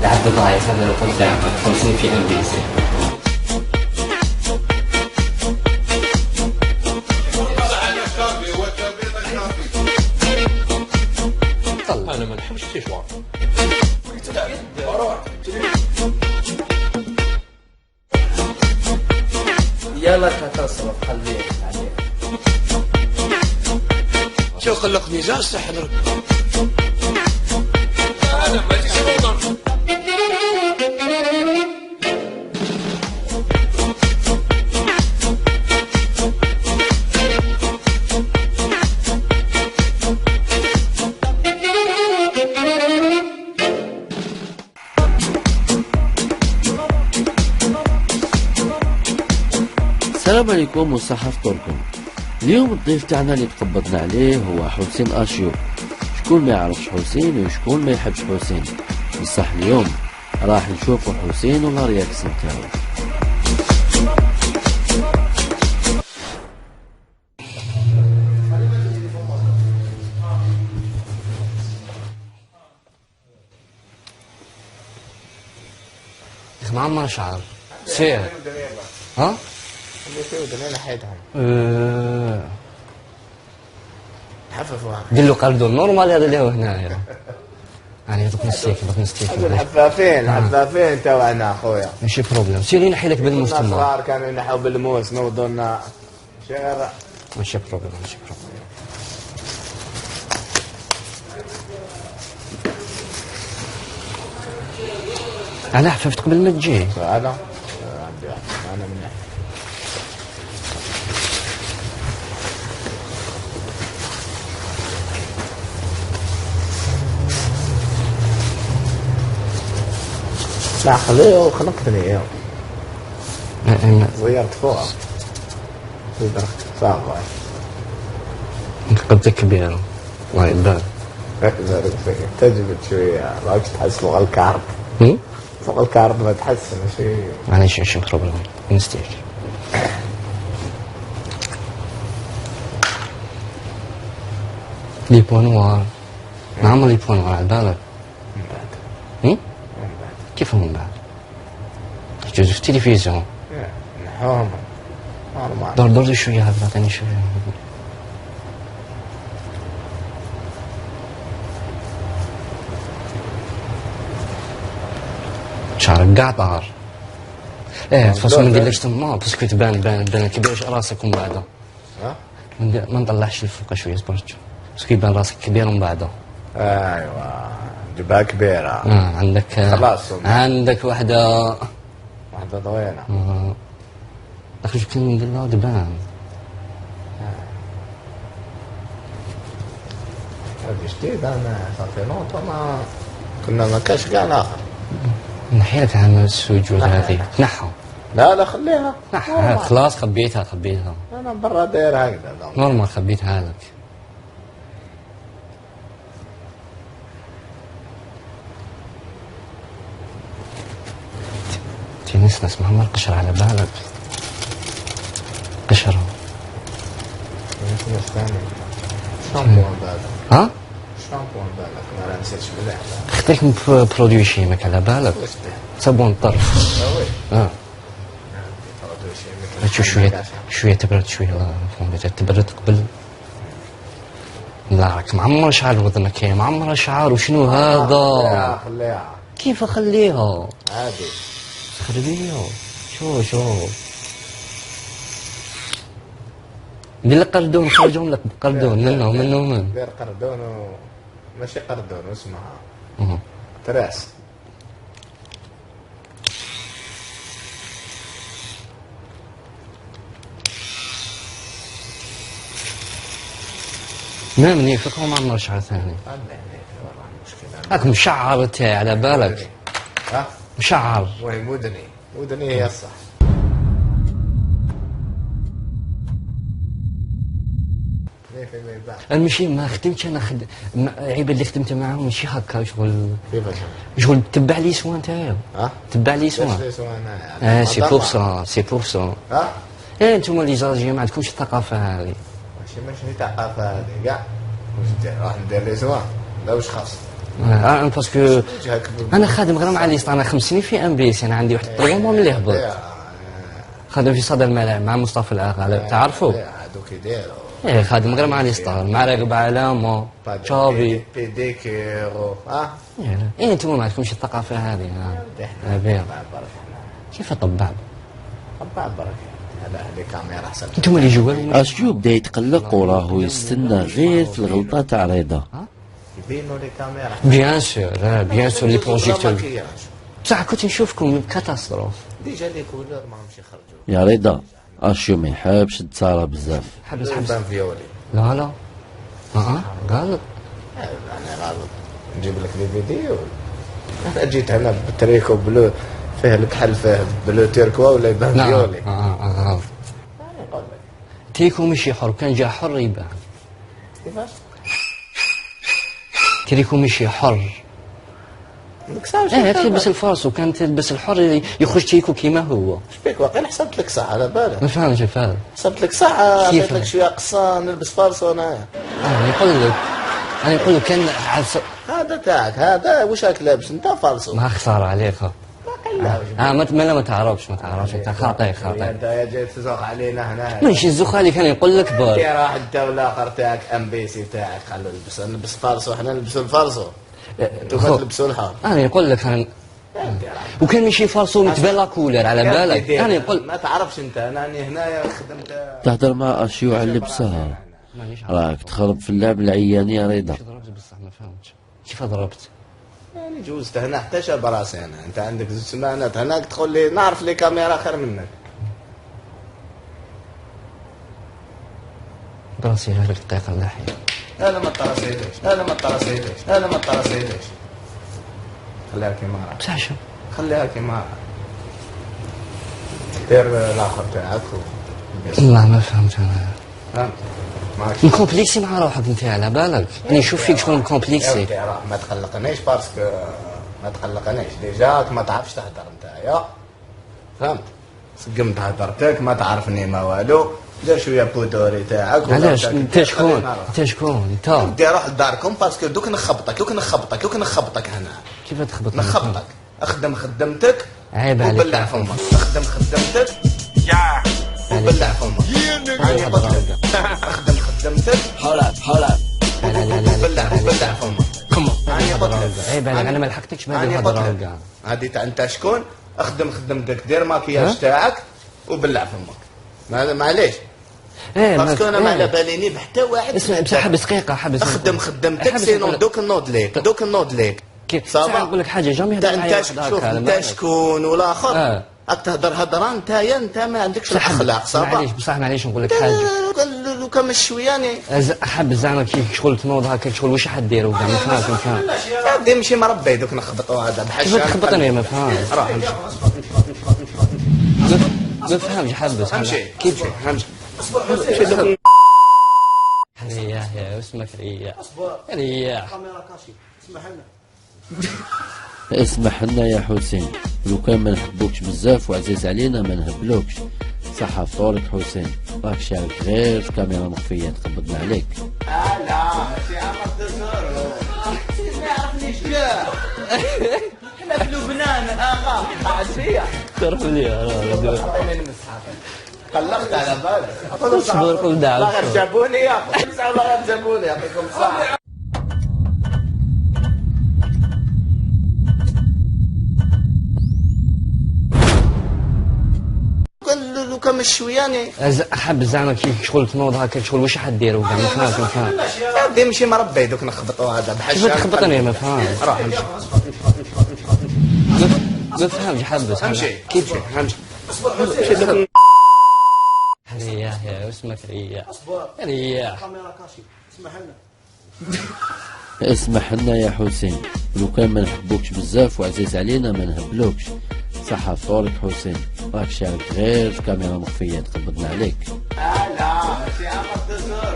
العبد ضايف هذا القدام 50 في ام بي سي. انا ما نحبش التيشوار. يلا تصرف خليك عليك. شو خلقني جا السحر. انا ما تجي نوضر. السلام عليكم وصحة فطوركم. اليوم الضيف تاعنا اللي تقبضنا عليه هو حسين اشيو. شكون ما يعرفش حسين وشكون ما يحبش حسين، بصح اليوم راح نشوفوا حسين ولا رياكسيون تاعو. معمر شعر سير ها اللي فيه ودنينا حيدهم حففوا دير له قلدو نورمال هذا اللي هو هنايا. يعني دوك نستيك الحفافين تاعنا اخويا ماشي بروبليم. سير ينحي لك بالموس تما. الصغار كانوا ينحوا بالموس نوضوا لنا شعر. ماشي بروبليم ماشي بروبليم. انا حففت قبل ما تجي. انا من لا خليه وخنقتني اياه. غيرت فوقه في درجة صعبة. قدك كبيرة الله يبارك. بارك فيك. تجبد شوية راك تحس فوق الكارت. فوق الكارت ما تحسن شيء. معليش ماشي بروبليم نستيك. لي بوان نوار نعمل لي بوان نوار على بالك. من بعد. من بعد. كيف من بعد؟ يجوز في التلفزيون. نحوهم. نورمال. دور شوية هذا عطيني شوية. شعرك قاع طار. ايه تفاصيل ما نديرلكش تما باسكو تبان كبير راسك ومن بعد. ما نطلعش لفوق شوية صبرت باسكو يبان راسك كبير ومن بعد. ايوا جبهة كبيرة. عندك خلاص عندك واحدة طويلة. اخرج كل ندير لها تبان. هذا جديد انا صافي نقطة ما كاش كاع الاخر. نحيلك عن السجود هذه نحو. لا خليها. نحو خلاص خبيتها. انا برا داير هكذا نورمال خبيتها لك. نسمع ما القشر على بالك. قشر شامبوان بالك. ها؟ شامبوان بالك ما نسيتش مليح. خديك من برودوي شيميك على بالك. صابون الطرف. تشوف شوية تبرد شوية تبرد قبل. لا راك معمر شعر وذنك يا معمر شعر وشنو هذا؟ خليها. كيف اخليها؟ عادي. خربيها. شوف ندير لك قردون نخرجهم لك بقردون منهم دير قردون ماشي قردون اسمها تراس. نعم نيفك معمر شعر ثاني. هاك مشعر تاعي على بالك. مشعر. وهي مدني هي الصح. ماشي ما خدمتش انا عيب اللي خدمت معاهم ماشي هكا شغل. كيفاش؟ شغل تبع لي سوان تاعو. تبع لي سوان. سي بور سا. انتوما اللي جاجي ما عندكمش الثقافه هذه. ماشي الثقافه هذه كاع. واش ندير؟ راح ندير لي سوان لا واش خاص. انا باسكو انا خادم غير مع ليست، انا 5 سنين في ام بي سي، انا عندي واحد 3 موا ملي هبط خادم في صدى الملاعب مع مصطفى الاغا تعرفوا. دوك يديروا ايه خادم غير مع ليستار مع راقب علامه تشافي بيديكيرو ايه انتم ما عندكمش الثقافه هذه بيض كيف طبع برك هذه كاميرا احسن. انتم اللي جوال اشيو بدا يتقلق وراهو يستنى غير في الغلطه تاع رضا. يبينوا لي كاميرا بيان سور لي بروجيكتور ماكياج. بصح كنت نشوفكم كاتاستروف. ديجا لي كولور ما همش يخرجوا. يا رضا اشيو ما يحبش تصارى بزاف. حبس بان فيولي. لا غلط. انا غلط نجيب لك لي فيديو. انا جيت هنا بتريكو بلو فيه الكحل فيه بلو تيركوا ولا يبان فيولي. غلط. تريكو مشي حر، كان جا حر يبان. كيفاش؟ تريكو مشي حر. تلبس الفارس وكان تلبس الحر يخرج تريكو كيما هو. شبيك واقيلا حسبت لك ساعة على بالك. ما فهمتش فاهم. حسبت لك ساعة عطيت لك شوية قصان نلبس فارس وانايا. انا نقول لك كان هذا تاعك هذا واش راك لابس انت فارسو. ما خسارة عليك. ما تعرفش انت خاطئ. انت يا جاي تزوق علينا هنا. ماشي الزوخ عليك انا نقول لك بار. يا راح انت والاخر تاعك ام بي سي تاعك خلوا نلبس فارسو حنا نلبسوا الفارسو. انتم تلبسوا الحار. انا نقول لك وكان ماشي فارسو متبان لا كولر على بالك. انا نقول ما تعرفش انت انا هنايا خدمت. تهدر مع اشيو على لبسها راك تخرب في اللعب العياني يا رضا. ضربت بصح ما فهمتش كيف ضربت. يعني جوزت هنا حتى شاب راسي انا. انت عندك زوج سمانات هناك تقول لي نعرف لي كاميرا خير منك. براسي غير دقيقة اللحية. انا ما تراسيتش. خليها كيما راك. بصح شو خليها كيما راك. دير الاخر تاعك والله ما فهمت انا. فهمت مكومبليكسي مع روحك انت على بالك. انا نشوف فيك شكون مكومبليكسي. ما تقلقنيش باسكو ما تقلقنيش ديجاك ما تعرفش تهدر نتايا. فهمت سقمت هدرتك ما تعرفني ما والو. دير شويه بودوري تاعك. علاش انت شكون انت دير روح لداركم باسكو دوك نخبطك هنا. كيف تخبط نخبطك. اخدم خدمتك عيب عليك وبلع فمك. اخدم خدمتك وبلع فمك. اخدم خدمتك وبلع فمك. عيب عليك انا ما لحقتكش بهذه الهضره كاع. هذه تاع انت شكون. اخدم خدمتك دير ماكياج تاعك وبلع فمك. معليش باسكو انا ما على باليني بحتى واحد. اسمع بصح حبس دقيقه اخدم خدمتك سينو دوك النوض ليك صافي. نقول لك حاجه جامي هضر معايا انت شكون والاخر راك تهضر هضره انت ما عندكش الاخلاق صافي. معليش نقول لك حاجه لو كان مش شوياني حب زعما كي شغل تنوض هكا شغل واش حديروا كاع ما فهمت. هادي ماشي مربي دوك نخبطوا هذا بحال كيف تخبطني ما فهمتش. روح ما فهمش حبس كيف همشي رياح يا اسمك رياح اسمح لنا يا حسين لو كان ما نحبوكش بزاف وعزيز علينا ما نهبلوكش. صح فطورك حسين راك شارك غير في كاميرا مخفيه تقبضنا عليك. لا ماشي عمر تزور ما يعرفنيش كاع. احنا في لبنان اخا قاعد فيا تعرف لي قلقت على بالك. اصبر قول دعوة. لا غير جابوني يا اخي. لا غير جابوني يعطيكم الصحة. لو كان مش شوياني حب زعما كي شغل تنوض هكا شغل واش حديروا كاع ما فهمت. هادي ماشي مربي دوك نخبطوا هذا بحال كيف تخبطني ما فهمتش. روح امشي ما فهمش حبس كيف همشي رياح يا اسمك رياح اسمح لنا يا حسين لو كان ما نحبوكش بزاف وعزيز علينا ما نهبلوكش. صح فطورك حسين راك شارك غير في كاميرا مخفيه تقبضنا عليك. لا ماشي عمر تزور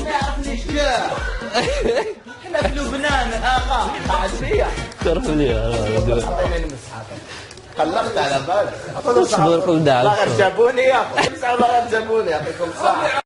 ما يعرفنيش كاع. احنا في لبنان اخا قاعد فيا. تعرف لي قلقت على بالك. اصبر قول دعوة. لا غير جابوني يا اخي. لا غير جابوني يعطيكم الصحة.